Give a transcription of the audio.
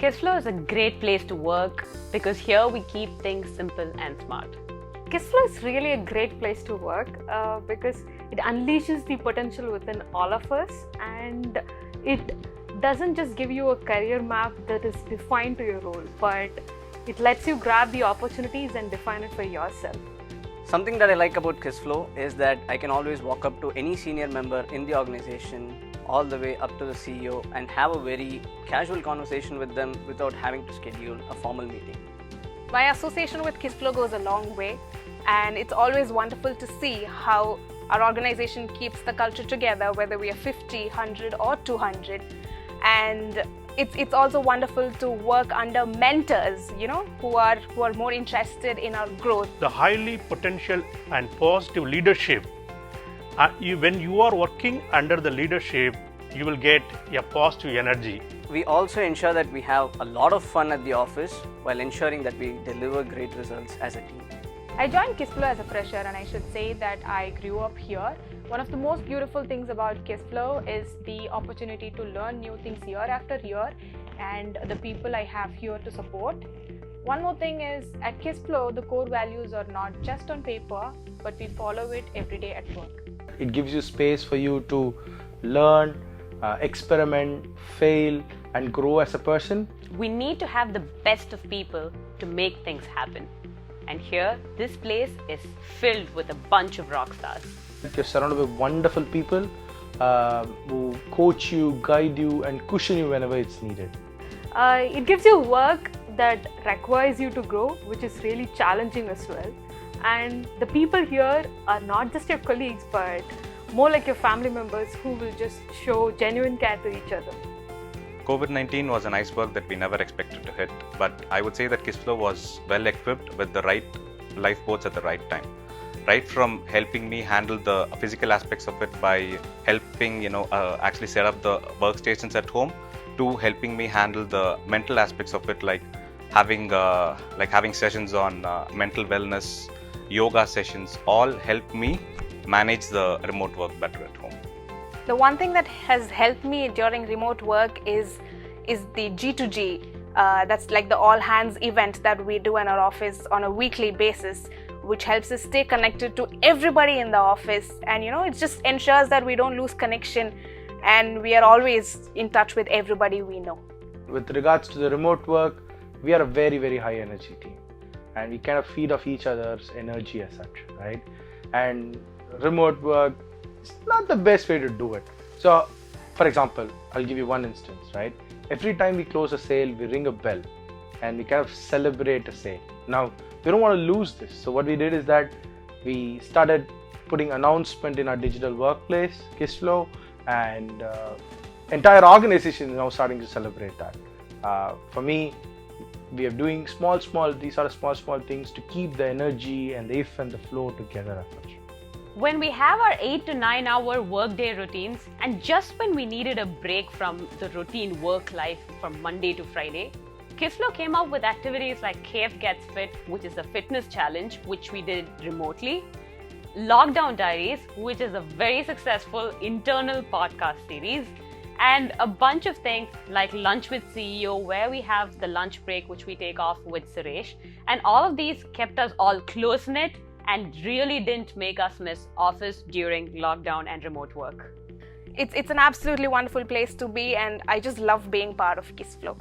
KISSFlow is a great place to work because here we keep things simple and smart. KISSFlow is really a great place to work because it unleashes the potential within all of us, and it doesn't just give you a career map that is defined to your role, but it lets you grab the opportunities and define it for yourself. Something that I like about KISSFlow is that I can always walk up to any senior member in the organization, all the way up to the CEO, and have a very casual conversation with them without having to schedule a formal meeting. My association with KISSFlow goes a long way, and it's always wonderful to see how our organization keeps the culture together, whether we are 50, 100 or 200. And it's also wonderful to work under mentors, who are more interested in our growth. The highly potential and positive leadership, when you are working under the leadership, you will get a positive energy. We also ensure that we have a lot of fun at the office while ensuring that we deliver great results as a team. I joined KISSFlow as a fresher, and I should say that I grew up here. One of the most beautiful things about KISSFlow is the opportunity to learn new things year after year, and the people I have here to support. One more thing is, at KISSFlow, the core values are not just on paper, but we follow it every day at work. It gives you space for you to learn, experiment, fail, and grow as a person. We need to have the best of people to make things happen. And here, this place is filled with a bunch of rock stars. You're surrounded with wonderful people who coach you, guide you, and cushion you whenever it's needed. It gives you work that requires you to grow, which is really challenging as well. And the people here are not just your colleagues, but more like your family members who will just show genuine care to each other. COVID-19 was an iceberg that we never expected to hit, but I would say that KISSFlow was well equipped with the right lifeboats at the right time. Right from helping me handle the physical aspects of it by helping actually set up the workstations at home, to helping me handle the mental aspects of it, like having sessions on mental wellness, yoga sessions, all help me manage the remote work better at home. The one thing that has helped me during remote work is the G2G. That's like the all hands event that we do in our office on a weekly basis, which helps us stay connected to everybody in the office. And it just ensures that we don't lose connection and we are always in touch with everybody we know. With regards to the remote work, we are a very, very high energy team, and we kind of feed off each other's energy as such, right? And remote work, it's not the best way to do it. So, for example, I'll give you one instance, right? Every time we close a sale, we ring a bell and we kind of celebrate a sale. Now, we don't want to lose this. So what we did is that we started putting announcement in our digital workplace, KISSFlow, and entire organization is now starting to celebrate that. For me, we are doing small things to keep the energy and the if and the flow together as such. When we have our 8 to 9 hour workday routines, and just when we needed a break from the routine work life from Monday to Friday, KISSFlow came up with activities like KF Gets Fit, which is a fitness challenge, which we did remotely, Lockdown Diaries, which is a very successful internal podcast series, and a bunch of things like Lunch with CEO, where we have the lunch break, which we take off with Suresh. And all of these kept us all close-knit and really didn't make us miss office during lockdown and remote work. It's an absolutely wonderful place to be, and I just love being part of KISSFlow.